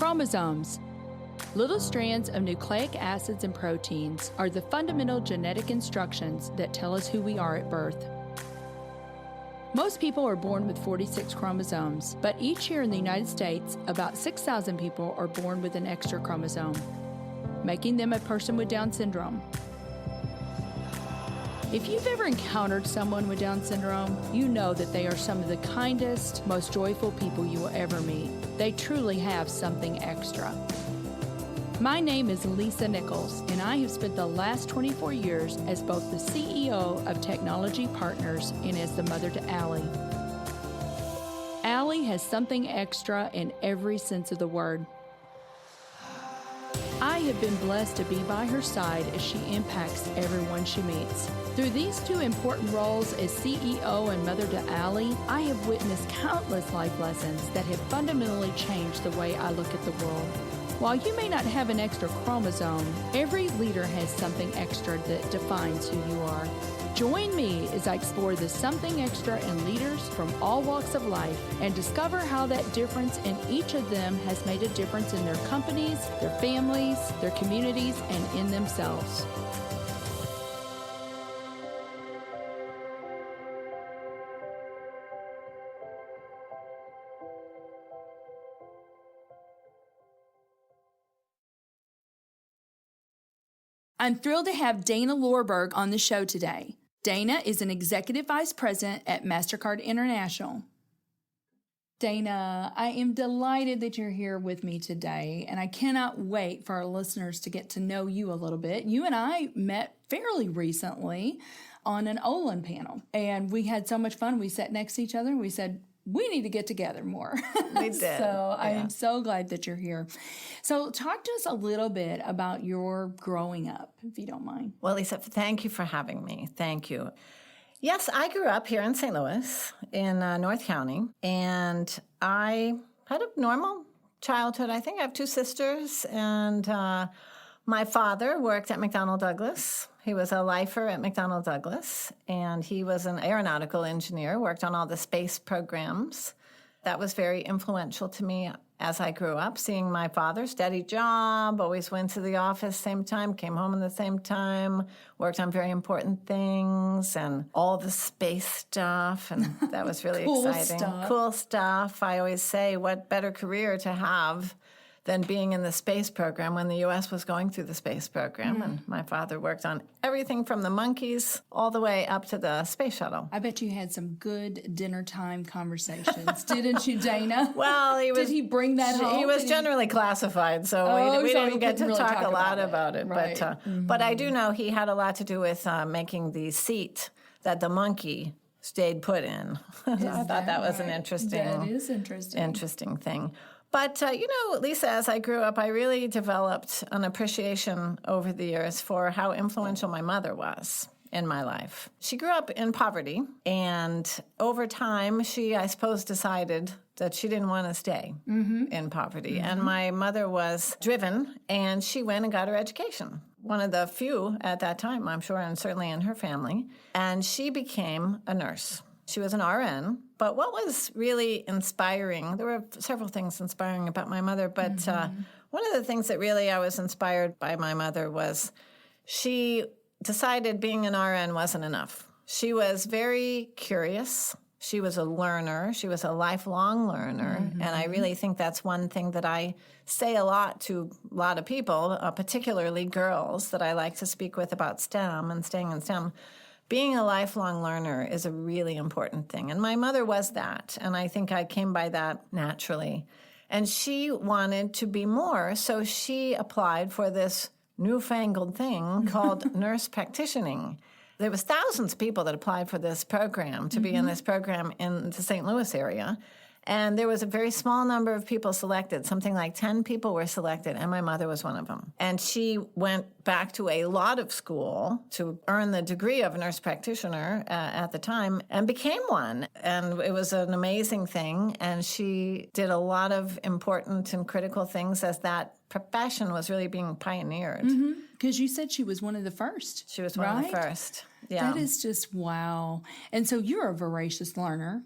Chromosomes. Little strands of nucleic acids and proteins are the fundamental genetic instructions that tell us who we are at birth. Most people are born with 46 chromosomes, but each year in the United States, about 6,000 people are born with an extra chromosome, making them a person with Down syndrome. If you've ever encountered someone with Down syndrome, you know that they are some of the kindest, most joyful people you will ever meet. They truly have something extra. My name is Lisa Nichols, and I have spent the last 24 years as both the CEO of Technology Partners and as the mother to Allie. Allie has something extra in every sense of the word. I have been blessed to be by her side as she impacts everyone she meets. Through these two important roles as CEO and mother to Allie, I have witnessed countless life lessons that have fundamentally changed the way I look at the world. While you may not have an extra chromosome, every leader has something extra that defines who you are. Join me as I explore the something extra in leaders from all walks of life and discover how that difference in each of them has made a difference in their companies, their families, their communities, and in themselves. I'm thrilled to have Dana Lorberg on the show today. Dana is an executive vice president at Mastercard International. Dana, I am delighted that you're here with me today, and I cannot wait for our listeners to get to know you a little bit. You and I met fairly recently on an Olin panel, and we had so much fun. We sat next to each other, and we said, we need to get together more. We did. So I am so glad that you're here. So talk to us a little bit about your growing up, if you don't mind. Well, Lisa, thank you for having me. Thank you. Yes, I grew up here in St. Louis in North County, and I had a normal childhood. I think I have two sisters, and my father worked at McDonnell Douglas. He was a lifer at McDonnell Douglas, and he was an aeronautical engineer, worked on all the space programs. That was very influential to me as I grew up, seeing my father, steady job, always went to the office same time, came home at the same time, worked on very important things and all the space stuff, and that was really exciting. Cool stuff. I always say, what better career to have than being in the space program when the U.S. was going through the space program. And my father worked on everything from the monkeys all the way up to the space shuttle. I bet you had some good dinner time conversations, didn't you, Dana? Well, did he bring that home? He was generally classified, so we didn't get to really talk a lot about it. Right. But I do know he had a lot to do with making the seat that the monkey stayed put in. I thought that was an interesting thing. But, Lisa, as I grew up, I really developed an appreciation over the years for how influential my mother was in my life. She grew up in poverty, and over time, she, I suppose, decided that she didn't want to stay in poverty. And my mother was driven, and she went and got her education. One of the few at that time, I'm sure, and certainly in her family. And she became a nurse. She was an RN, but what was really inspiring, there were several things inspiring about my mother, but one of the things that really I was inspired by my mother was she decided being an RN wasn't enough. She was very curious. She was a learner. She was a lifelong learner, and I really think that's one thing that I say a lot to a lot of people, particularly girls that I like to speak with about STEM and staying in STEM. Being a lifelong learner is a really important thing. And my mother was that. And I think I came by that naturally. And she wanted to be more. So she applied for this newfangled thing called nurse practitioning. There was thousands of people that applied for this program, to be in this program in the St. Louis area. And there was a very small number of people selected. Something like 10 people were selected, and my mother was one of them. And she went back to a lot of school to earn the degree of a nurse practitioner at the time and became one. And it was an amazing thing. And she did a lot of important and critical things as that profession was really being pioneered. Because you said she was one of the first. She was one of the first. Yeah. That is just wow. And so you're a voracious learner.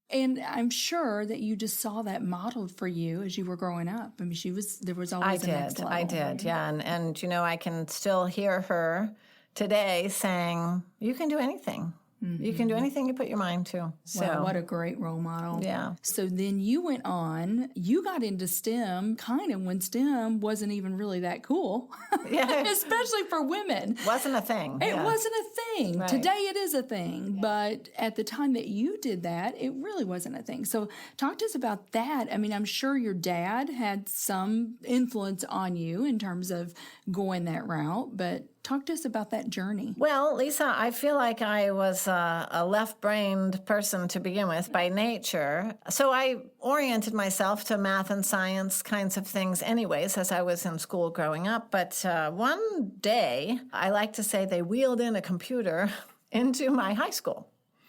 And I'm sure that you just saw that modeled for you as you were growing up. I mean, there was always a next level. I did, yeah. And I can still hear her today saying, you can do anything. Mm-hmm. You can do anything you put your mind to. So, wow, what a great role model. Yeah. So then you went on, you got into STEM kind of when STEM wasn't even really that cool. Yeah. Especially for women. Wasn't a thing. It wasn't a thing. Right. Today it is a thing. But at the time that you did that, it really wasn't a thing. So talk to us about that. I mean, I'm sure your dad had some influence on you in terms of going that route, but talk to us about that journey. Well, Lisa, I feel like I was a left-brained person to begin with by nature. So I oriented myself to math and science kinds of things anyways as I was in school growing up. But one day, I like to say they wheeled in a computer into my high school.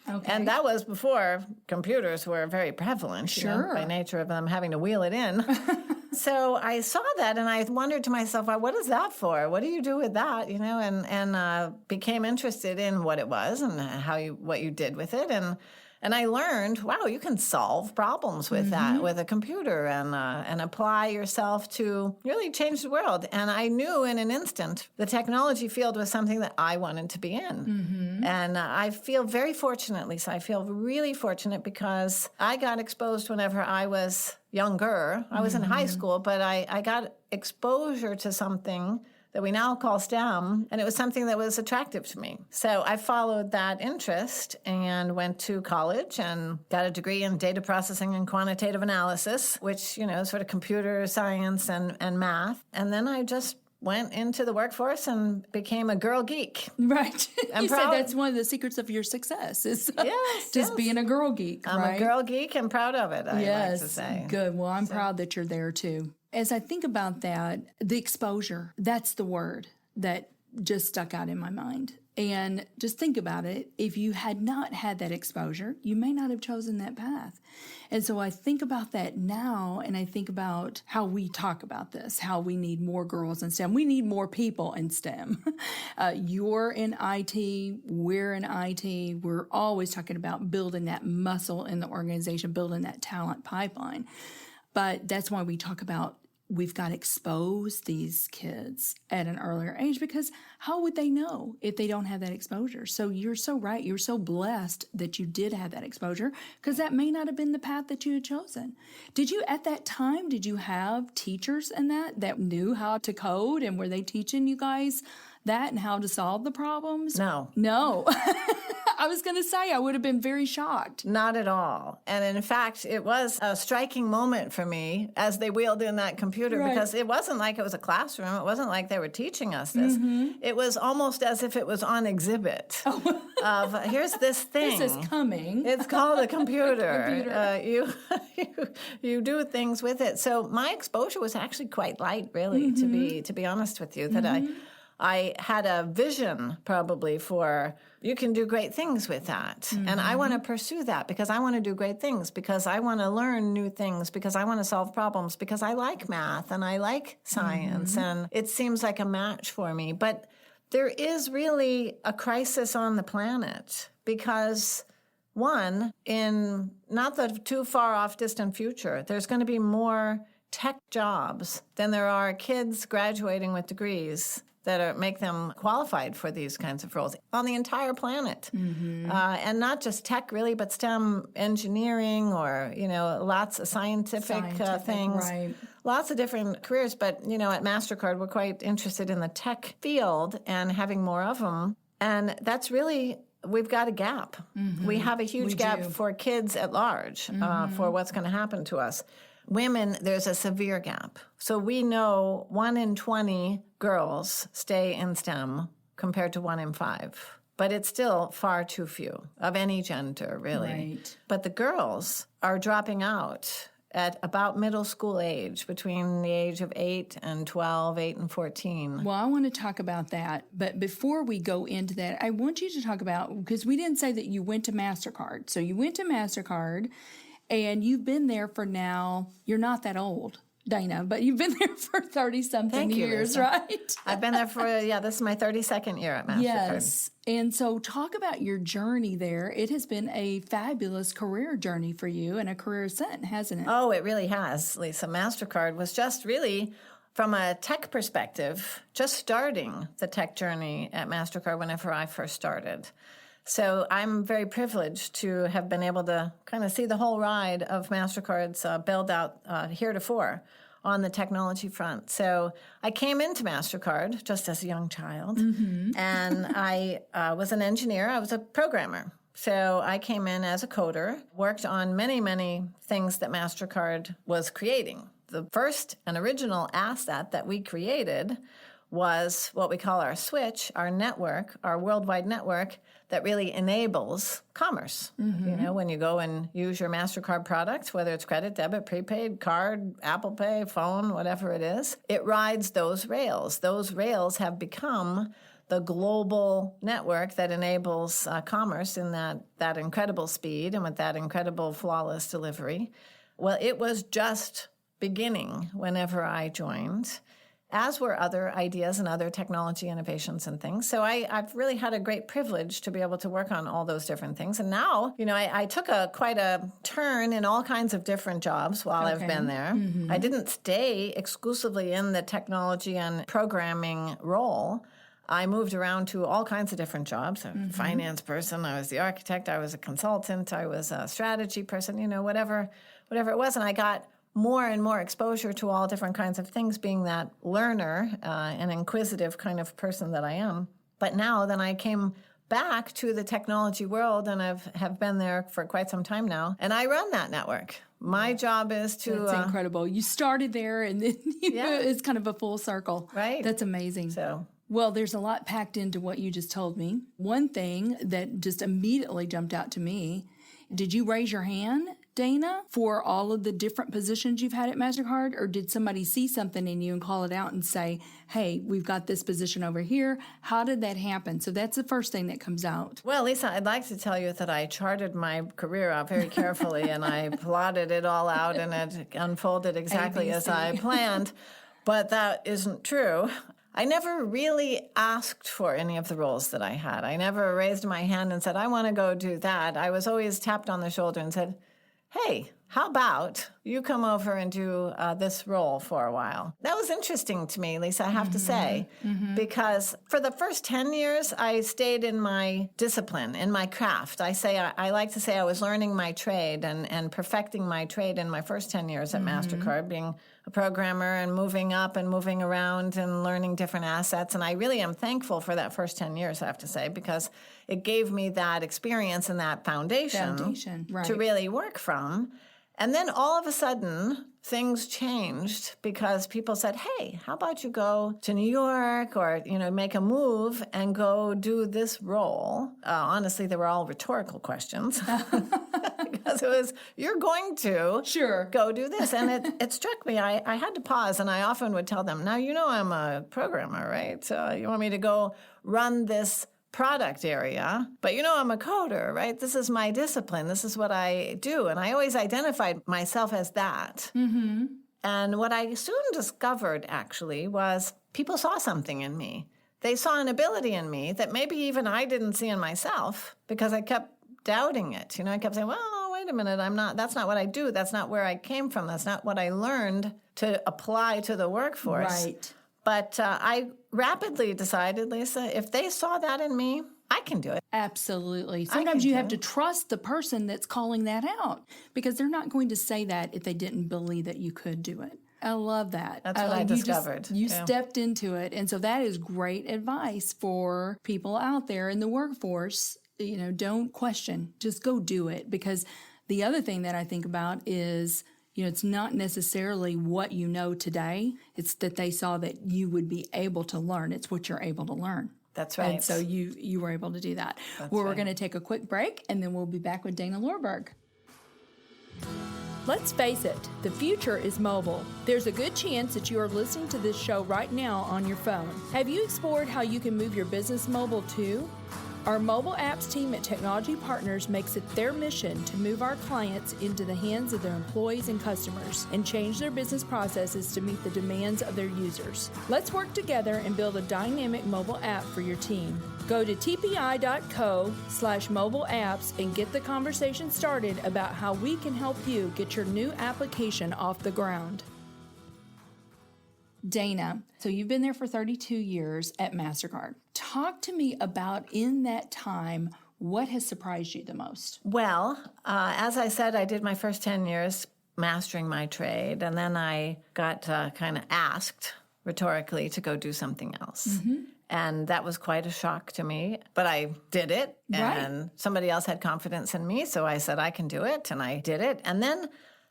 Okay. And that was before computers were very prevalent, sure. By nature of them having to wheel it in. So I saw that and I wondered to myself, well, what is that for? What do you do with that? And became interested in what it was and what you did with it. And I learned, wow, you can solve problems with that, with a computer and apply yourself to really change the world. And I knew in an instant the technology field was something that I wanted to be in. Mm-hmm. And I feel very fortunate, Lisa. I feel really fortunate because I got exposed whenever I was younger. I was in high school, but I got exposure to something that we now call STEM, and it was something that was attractive to me. So I followed that interest and went to college and got a degree in data processing and quantitative analysis, which, sort of computer science and math. And then I just went into the workforce and became a girl geek. Right. You said that's one of the secrets of your success is just being a girl geek, I'm a girl geek and proud of it, I like to say. Good. Well, I'm proud that you're there too. As I think about that, the exposure, that's the word that just stuck out in my mind. And just think about it. If you had not had that exposure, you may not have chosen that path. And so I think about that now, and I think about how we talk about this, how we need more girls in STEM. We need more people in STEM. You're in IT, we're in IT. We're always talking about building that muscle in the organization, building that talent pipeline. But that's why we talk about we've got to expose these kids at an earlier age, because how would they know if they don't have that exposure? So you're so right. You're so blessed that you did have that exposure, because that may not have been the path that you had chosen. At that time, did you have teachers in that knew how to code, and were they teaching you guys that and how to solve the problems? No. I was going to say, I would have been very shocked. Not at all. And in fact, it was a striking moment for me as they wheeled in that computer, because it wasn't like it was a classroom. It wasn't like they were teaching us this. Mm-hmm. It was almost as if it was on exhibit of, here's this thing. This is coming. It's called a computer. You do things with it. So my exposure was actually quite light, really, to be honest with you, that I had a vision probably for you can do great things with that. Mm-hmm. And I want to pursue that because I want to do great things, because I want to learn new things, because I want to solve problems, because I like math and I like science. Mm-hmm. And it seems like a match for me. But there is really a crisis on the planet because, one, in not the too far off distant future, there's going to be more tech jobs than there are kids graduating with degrees that make them qualified for these kinds of roles on the entire planet. Mm-hmm. And not just tech, really, but STEM engineering or, lots of scientific things. Right. Lots of different careers. But, at Mastercard, we're quite interested in the tech field and having more of them. And that's really, we've got a gap. Mm-hmm. We have a huge gap for kids at large for what's going to happen to us. Women, there's a severe gap. So we know 1 in 20 girls stay in STEM compared to 1 in 5. But it's still far too few of any gender, really. Right. But the girls are dropping out at about middle school age, between the age of 8 and 12, 8 and 14. Well, I want to talk about that. But before we go into that, I want you to talk about, because we didn't say that you went to Mastercard. So you went to Mastercard, and you've been there for now, you're not that old. Dana, but you've been there for 30-something years, Lisa. right? I've been there for, this is my 32nd year at Mastercard. Yes. And so talk about your journey there. It has been a fabulous career journey for you and a career ascent, hasn't it? Oh, it really has, Lisa. Mastercard was just really, from a tech perspective, just starting the tech journey at Mastercard whenever I first started. So I'm very privileged to have been able to kind of see the whole ride of Mastercard's build out heretofore on the technology front. So I came into Mastercard just as a young child, and I was an engineer. I was a programmer. So I came in as a coder, worked on many, many things that Mastercard was creating. The first and original asset that we created was what we call our switch, our network, our worldwide network that really enables commerce. You know, when you go and use your MasterCard product, whether it's credit, debit, prepaid, card, Apple Pay, phone, whatever it is, it rides those rails. Those rails have become the global network that enables commerce in that incredible speed and with that incredible flawless delivery. Well, it was just beginning whenever I joined, as were other ideas and other technology innovations and things. So I've really had a great privilege to be able to work on all those different things. And now, you know, I took quite a turn in all kinds of different jobs while I've been there. I didn't stay exclusively in the technology and programming role. I moved around to all kinds of different jobs. I was a finance person, I was the architect, I was a consultant, I was a strategy person, you know, whatever it was. And I got more and more exposure to all different kinds of things, being that learner and inquisitive kind of person that I am. But now, then I came back to the technology world, and have been there for quite some time now, and I run that network. My job is to... That's incredible. You started there, and then it's kind of a full circle. Right. That's amazing. So... Well, there's a lot packed into what you just told me. One thing that just immediately jumped out to me, did you raise your hand, Dana, for all of the different positions you've had at Mastercard? Or did somebody see something in you and call it out and say, hey, we've got this position over here? How did that happen? So that's the first thing that comes out. Well, Lisa, I'd like to tell you that I charted my career out very carefully and I plotted it all out and it unfolded exactly as I planned. But that isn't true. I never really asked for any of the roles that I had. I never raised my hand and said, I want to go do that. I was always tapped on the shoulder and said, hey, how about you come over and do this role for a while? That was interesting to me, Lisa, I have to say, because for the first 10 years, I stayed in my discipline, in my craft. I like to say I was learning my trade and perfecting my trade in my first 10 years at Mastercard, being a programmer and moving up and moving around and learning different assets. And I really am thankful for that first 10 years, I have to say, because it gave me that experience and that foundation right, to really work from. And then all of a sudden, things changed because people said, hey, how about you go to New York or, you know, make a move and go do this role? Honestly, they were all rhetorical questions because it was, you're going to go do this. And it struck me. I had to pause, and I often would tell them, now, you know, I'm a programmer, right? So you want me to go run this product area, but you know I'm a coder, right? This is my discipline. This is what I do. And I always identified myself as that. And what I soon discovered, actually, was people saw something in me. They saw an ability in me that maybe even I didn't see in myself because I kept doubting it. You know, I kept saying, well, wait a minute, that's not what I do. That's not where I came from. That's not what I learned to apply to the workforce. Right. But I rapidly decided, Lisa, if they saw that in me, I can do it. Absolutely. Sometimes you have to trust the person that's calling that out because they're not going to say that if they didn't believe that you could do it. I love that. That's what I discovered. You stepped into it. And so that is great advice for people out there in the workforce. You know, don't question. Just go do it. Because the other thing that I think about is, you know, it's not necessarily what you know today. It's that they saw that you would be able to learn. It's what you're able to learn. That's right. And so you were able to do that. We're going to take a quick break, and then we'll be back with Dana Lorberg. Let's face it, the future is mobile. There's a good chance that you are listening to this show right now on your phone. Have you explored how you can move your business mobile too? Our mobile apps team at Technology Partners makes it their mission to move our clients into the hands of their employees and customers and change their business processes to meet the demands of their users. Let's work together and build a dynamic mobile app for your team. Go to tpi.co/mobile apps and get the conversation started about how we can help you get your new application off the ground. Dana, so you've been there for 32 years at Mastercard. Talk to me about, in that time, what has surprised you the most? Well, as I said, I did my first 10 years mastering my trade, and then I got kind of asked rhetorically to go do something else. Mm-hmm. And that was quite a shock to me, but I did it, and somebody else had confidence in me, so I said, I can do it, and I did it. And then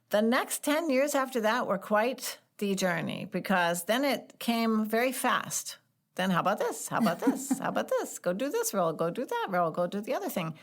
the next 10 years after that were quite the journey, because then it came very fast. Then how about this? How about this? How about this? Go do this role, go do that role, go do the other thing.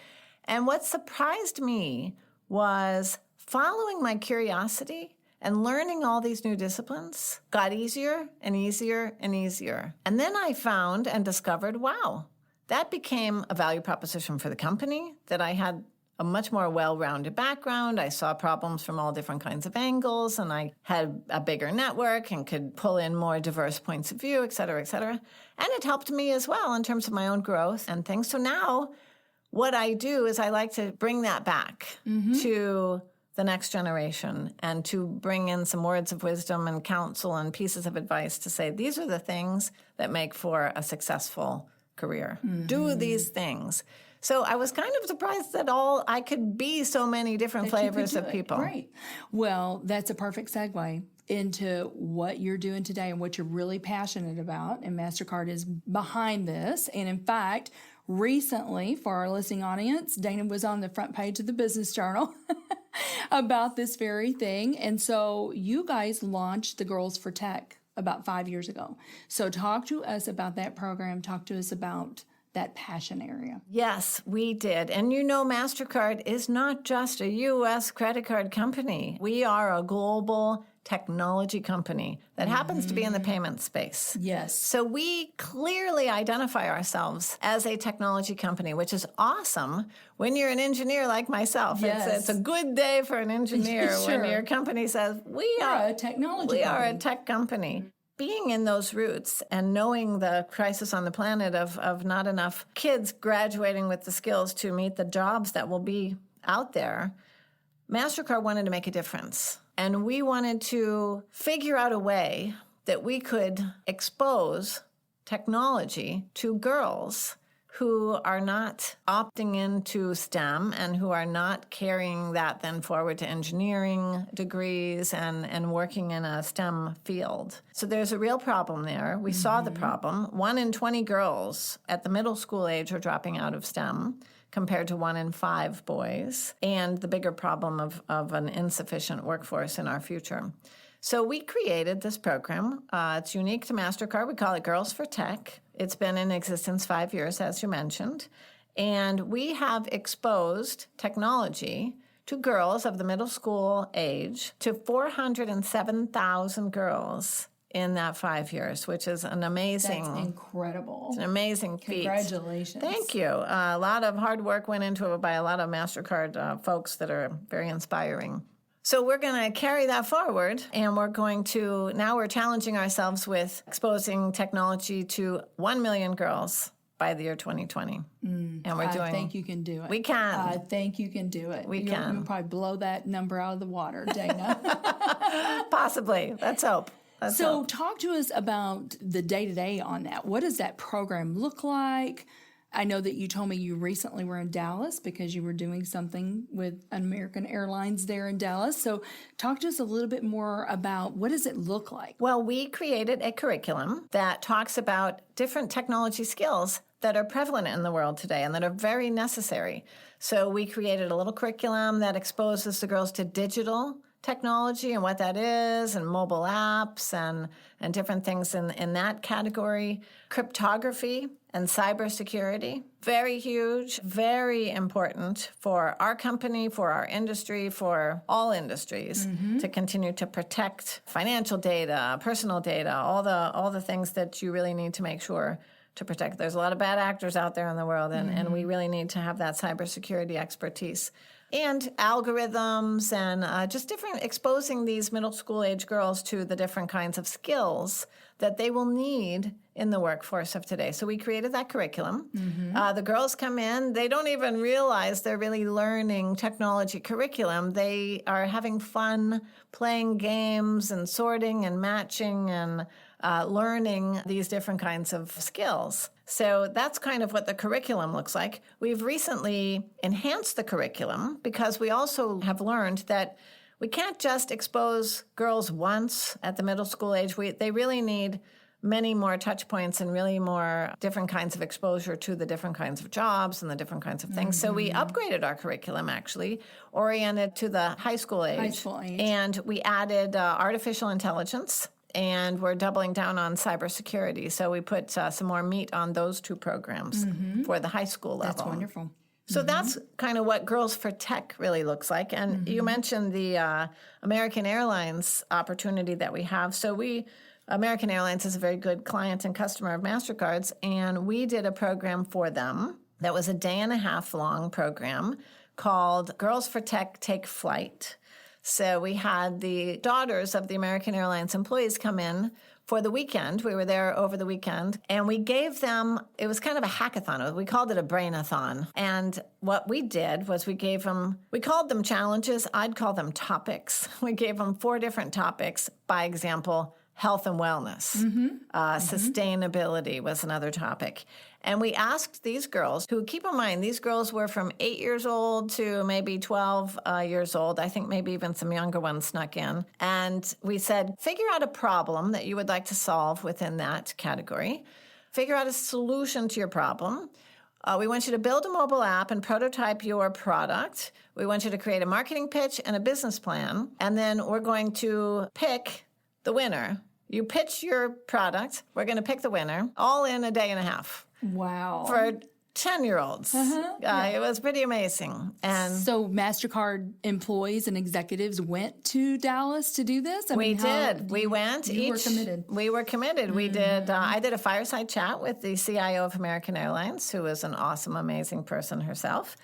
And what surprised me was following my curiosity and learning all these new disciplines got easier and easier and easier. And then I found and discovered, wow, that became a value proposition for the company, that I had a much more well-rounded background. I saw problems from all different kinds of angles, and I had a bigger network and could pull in more diverse points of view, et cetera, et cetera. And it helped me as well in terms of my own growth and things. So now what I do is I like to bring that back to the next generation and to bring in some words of wisdom and counsel and pieces of advice to say, these are the things that make for a successful career. Do these things. So I was kind of surprised that I could be so many different flavors of people. Right. Well, that's a perfect segue into what you're doing today and what you're really passionate about. And Mastercard is behind this. And in fact, recently, for our listening audience, Dana was on the front page of the Business Journal about this very thing. And so you guys launched the Girls for Tech about 5 years ago. So talk to us about that program. Talk to us about that passion area. Yes, we did. And you know, MasterCard is not just a U.S. credit card company. We are a global technology company that happens to be in the payment space. Yes. So we clearly identify ourselves as a technology company, which is awesome when you're an engineer like myself. Yes. It's a good day for an engineer Sure. when your company says, we are a technology We company. are a tech company. Being in those roots and knowing the crisis on the planet of not enough kids graduating with the skills to meet the jobs that will be out there, Mastercard wanted to make a difference. And we wanted to figure out a way that we could expose technology to girls who are not opting into STEM and who are not carrying that then forward to engineering degrees and working in a STEM field. So there's a real problem there. We saw the problem. 1 in 20 girls at the middle school age are dropping out of STEM compared to 1 in 5 boys, and the bigger problem of an insufficient workforce in our future. So we created this program. It's unique to Mastercard. We call it Girls for Tech. It's been in existence 5 years, as you mentioned. And we have exposed technology to girls of the middle school age, to 407,000 girls in that 5 years, which is an amazing... That's incredible. It's an amazing feat. Congratulations. Thank you. A lot of hard work went into it by a lot of Mastercard folks that are very inspiring. So we're going to carry that forward, and now we're challenging ourselves with exposing technology to 1 million girls by the year 2020. And I think you can do it. We can. I think you can do it. We can. You'll probably blow that number out of the water, Dana. Possibly. Let's hope. So talk to us about the day-to-day on that. What does that program look like? I know that you told me you recently were in Dallas because you were doing something with American Airlines there in Dallas. So talk to us a little bit more about what does it look like? Well, we created a curriculum that talks about different technology skills that are prevalent in the world today and that are very necessary. So we created a little curriculum that exposes the girls to digital technology and what that is, and mobile apps and different things in that category. Cryptography and cybersecurity, very huge, very important for our company, for our industry, for all industries to continue to protect financial data, personal data, all the things that you really need to make sure to protect. There's a lot of bad actors out there in the world, and we really need to have that cybersecurity expertise. And algorithms and just exposing these middle school age girls to the different kinds of skills that they will need in the workforce of today. So we created that curriculum. The girls come in, they don't even realize they're really learning technology curriculum. They are having fun playing games and sorting and matching and learning these different kinds of skills. So that's kind of what the curriculum looks like. We've recently enhanced the curriculum because we also have learned that we can't just expose girls once at the middle school age. They really need many more touch points and really more different kinds of exposure to the different kinds of jobs and the different kinds of things. So we upgraded our curriculum, actually, oriented to the high school age. And we added artificial intelligence, and we're doubling down on cybersecurity. So we put some more meat on those two programs for the high school level. That's wonderful. So that's kind of what Girls for Tech really looks like. And you mentioned the American Airlines opportunity that we have. So American Airlines is a very good client and customer of Mastercard's, and we did a program for them that was a 1.5 day long program called Girls for Tech Take Flight. So we had the daughters of the American Airlines employees come in for the weekend. We were there over the weekend, and we gave them, it was kind of a hackathon. We called it a brainathon. And what we did was we called them challenges. I'd call them topics. We gave them 4 different topics. By example, health and wellness. Sustainability was another topic. And we asked these girls, who, keep in mind, these girls were from 8 years old to maybe 12 years old. I think maybe even some younger ones snuck in. And we said, figure out a problem that you would like to solve within that category. Figure out a solution to your problem. We want you to build a mobile app and prototype your product. We want you to create a marketing pitch and a business plan. And then we're going to pick the winner. You pitch your product. We're going to pick the winner, all in a 1.5 days. Wow. For 10-year-olds. It was pretty amazing. And so Mastercard employees and executives went to Dallas to do this? We did. We went. You were committed. We were committed. We did. I did a fireside chat with the CIO of American Airlines, who is an awesome, amazing person herself.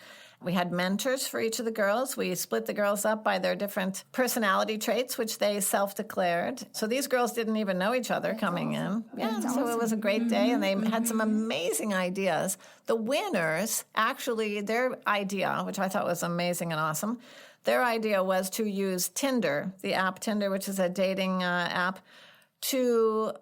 We had mentors for each of the girls. We split the girls up by their different personality traits, which they self-declared. So these girls didn't even know each other coming in. Yeah, so it was a great day, and they had some amazing ideas. The winners, actually, their idea, which I thought was amazing and awesome, their idea was to use Tinder, the app Tinder, which is a dating app, to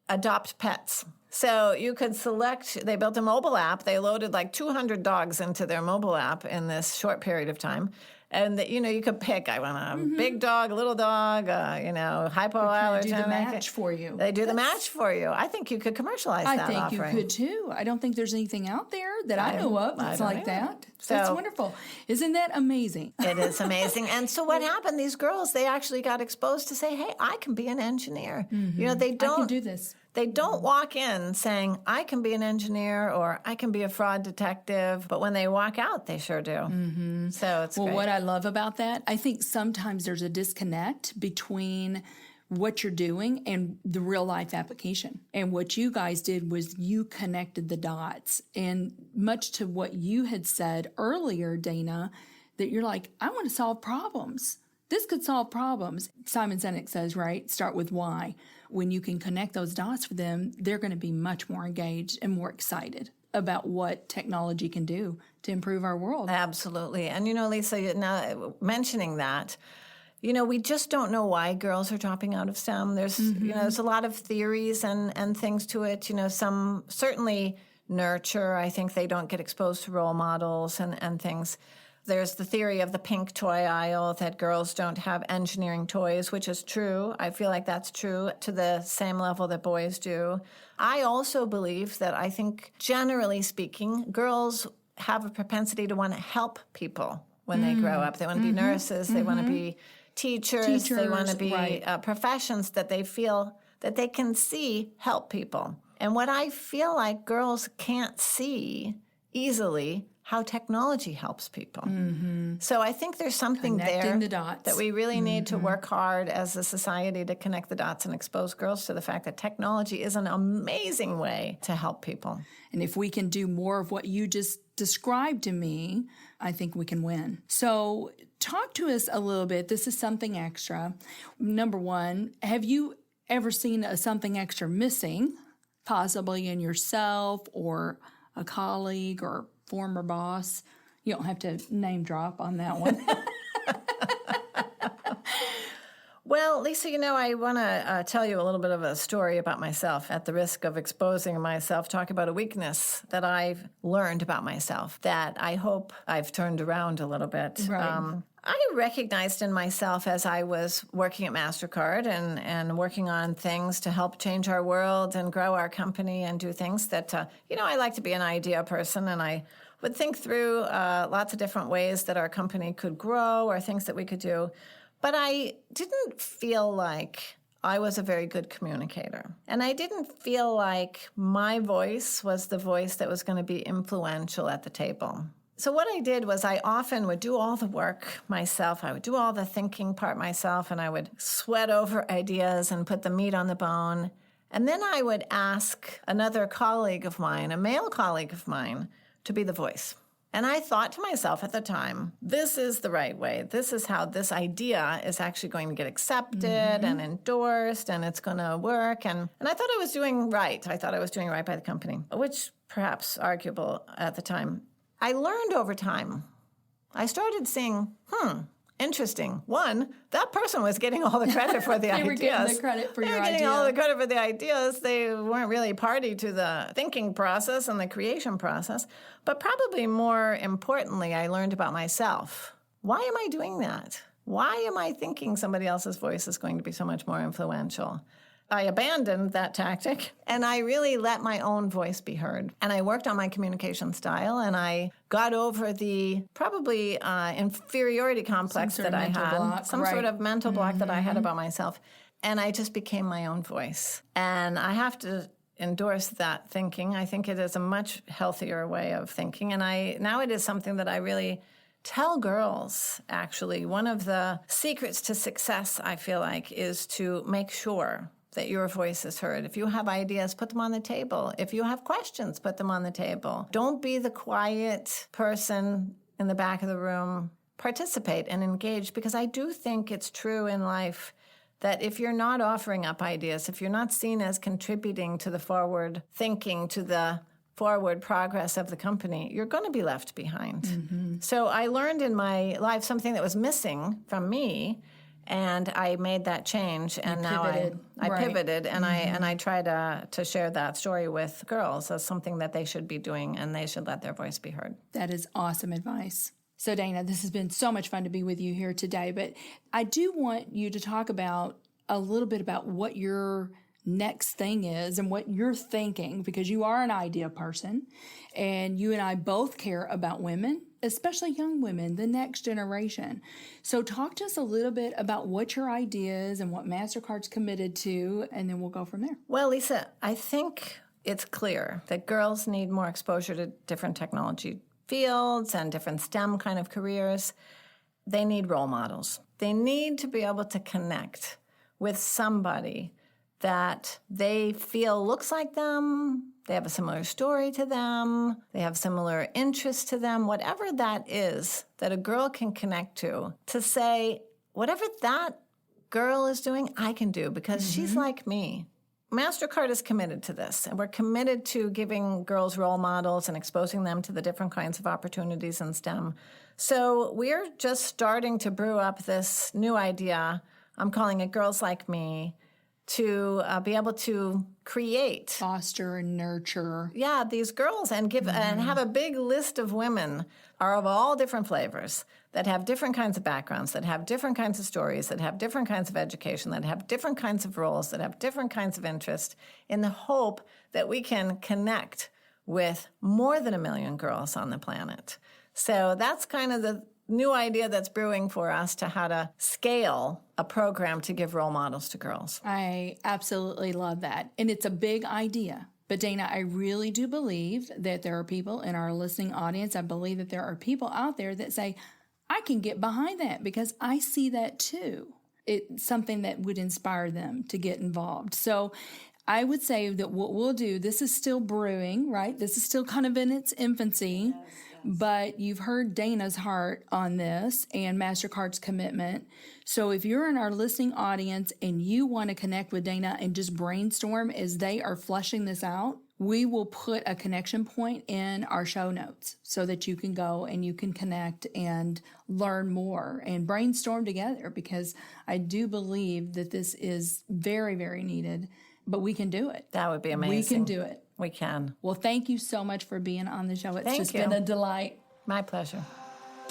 adopt pets. So you could select, they built a mobile app. They loaded like 200 dogs into their mobile app in this short period of time. And, you could pick, I want a big dog, a little dog, hypoallergenic. They do the match for you. They do the match for you. I think you could commercialize that offering. I think you could, too. I don't think there's anything out there that I know of that's like that. That's wonderful. Isn't that amazing? It is amazing. And so what happened, these girls, they actually got exposed to say, hey, I can be an engineer. They don't. I can do this. They don't walk in saying, I can be an engineer or I can be a fraud detective. But when they walk out, they sure do. So it's great. What I love about that, I think sometimes there's a disconnect between what you're doing and the real life application. And what you guys did was you connected the dots. And much to what you had said earlier, Dana, that you're like, I want to solve problems. This could solve problems. Simon Sinek says, right, start with why. When you can connect those dots for them, they're going to be much more engaged and more excited about what technology can do to improve our world. Absolutely. And, Lisa, now mentioning that, we just don't know why girls are dropping out of STEM. There's, there's a lot of theories and things to it. Some certainly nurture. I think they don't get exposed to role models and things. There's the theory of the pink toy aisle, that girls don't have engineering toys, which is true. I feel like that's true to the same level that boys do. I also believe that I think, generally speaking, girls have a propensity to want to help people when they grow up. They want to be nurses. They want to be teachers. They want to be professions that they feel that they can see help people. And what I feel like girls can't see easily how technology helps people. So I think there's something Connecting there the dots. that we really need to work hard as a society to connect the dots and expose girls to the fact that technology is an amazing way to help people. And if we can do more of what you just described to me, I think we can win. So talk to us a little bit. This is something extra. Number one, have you ever seen a something extra missing, possibly in yourself or a colleague or former boss? You don't have to name drop on that one. Well, Lisa, I want to tell you a little bit of a story about myself at the risk of exposing myself, talk about a weakness that I've learned about myself that I hope I've turned around a little bit. Right. I recognized in myself as I was working at Mastercard and working on things to help change our world and grow our company and do things that, I like to be an idea person, and I would think through lots of different ways that our company could grow or things that we could do. But I didn't feel like I was a very good communicator. And I didn't feel like my voice was the voice that was going to be influential at the table. So what I did was I often would do all the work myself. I would do all the thinking part myself, and I would sweat over ideas and put the meat on the bone. And then I would ask another colleague of mine, a male colleague of mine, to be the voice. And I thought to myself at the time, this is the right way. This is how this idea is actually going to get accepted and endorsed, and it's going to work. And I thought I was doing right. I thought I was doing right by the company, which perhaps arguable at the time. I learned over time. I started seeing, interesting. One, that person was getting all the credit for the ideas. They were getting the credit for your idea. They were getting all the credit for the ideas. They weren't really party to the thinking process and the creation process. But probably more importantly, I learned about myself. Why am I doing that? Why am I thinking somebody else's voice is going to be so much more influential? I abandoned that tactic, and I really let my own voice be heard. And I worked on my communication style, and I got over the probably inferiority complex that I had, some sort of mental block that I had about myself. And I just became my own voice. And I have to endorse that thinking. I think it is a much healthier way of thinking. And now it is something that I really tell girls, actually. One of the secrets to success, I feel like, is to make sure that your voice is heard. If you have ideas, put them on the table. If you have questions, put them on the table. Don't be the quiet person in the back of the room. Participate and engage, because I do think it's true in life that if you're not offering up ideas, if you're not seen as contributing to the forward thinking, to the forward progress of the company, you're going to be left behind. So I learned in my life something that was missing from me, and I made that change, and now I pivoted, and I try to share that story with girls as something that they should be doing, and they should let their voice be heard. That is awesome advice. So Dana, this has been so much fun to be with you here today, but I do want you to talk about a little bit about what your next thing is and what you're thinking, because you are an idea person, and you and I both care about women, especially young women, the next generation. So talk to us a little bit about what your idea is and what Mastercard's committed to, and then we'll go from there. Well, Lisa, I think it's clear that girls need more exposure to different technology fields and different STEM kind of careers. They need role models. They need to be able to connect with somebody that they feel looks like them, they have a similar story to them, they have similar interests to them, whatever that is that a girl can connect to say, whatever that girl is doing, I can do, because she's like me. Mastercard is committed to this, and we're committed to giving girls role models and exposing them to the different kinds of opportunities in STEM. So we're just starting to brew up this new idea. I'm calling it Girls Like Me, to be able to create, foster and nurture, these girls, and give and have a big list of women are of all different flavors, that have different kinds of backgrounds, that have different kinds of stories, that have different kinds of education, that have different kinds of roles, that have different kinds of interest, in the hope that we can connect with more than 1 million girls on the planet. So that's kind of the new idea that's brewing for us, to how to scale a program to give role models to girls. I absolutely love that. And it's a big idea. But Dana, I really do believe that there are people in our listening audience. I believe that there are people out there that say, I can get behind that because I see that too. It's something that would inspire them to get involved. So I would say that what we'll do, this is still brewing, right? This is still kind of in its infancy, but you've heard Dana's heart on this and Mastercard's commitment. So if you're in our listening audience and you want to connect with Dana and just brainstorm as they are fleshing this out, we will put a connection point in our show notes so that you can go and you can connect and learn more and brainstorm together, because I do believe that this is very, very needed, but we can do it. That would be amazing. We can do it. We can. Well, thank you so much for being on the show. It's Thank just you. been a delight. My pleasure.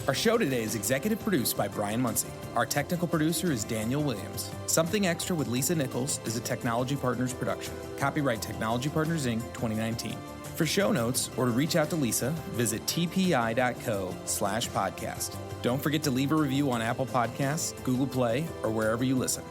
Our show today is executive produced by Brian Muncie. Our technical producer is Daniel Williams. Something Extra with Lisa Nichols is a Technology Partners production. Copyright Technology Partners, Inc., 2019. For show notes or to reach out to Lisa, visit tpi.co/podcast. Don't forget to leave a review on Apple Podcasts, Google Play, or wherever you listen.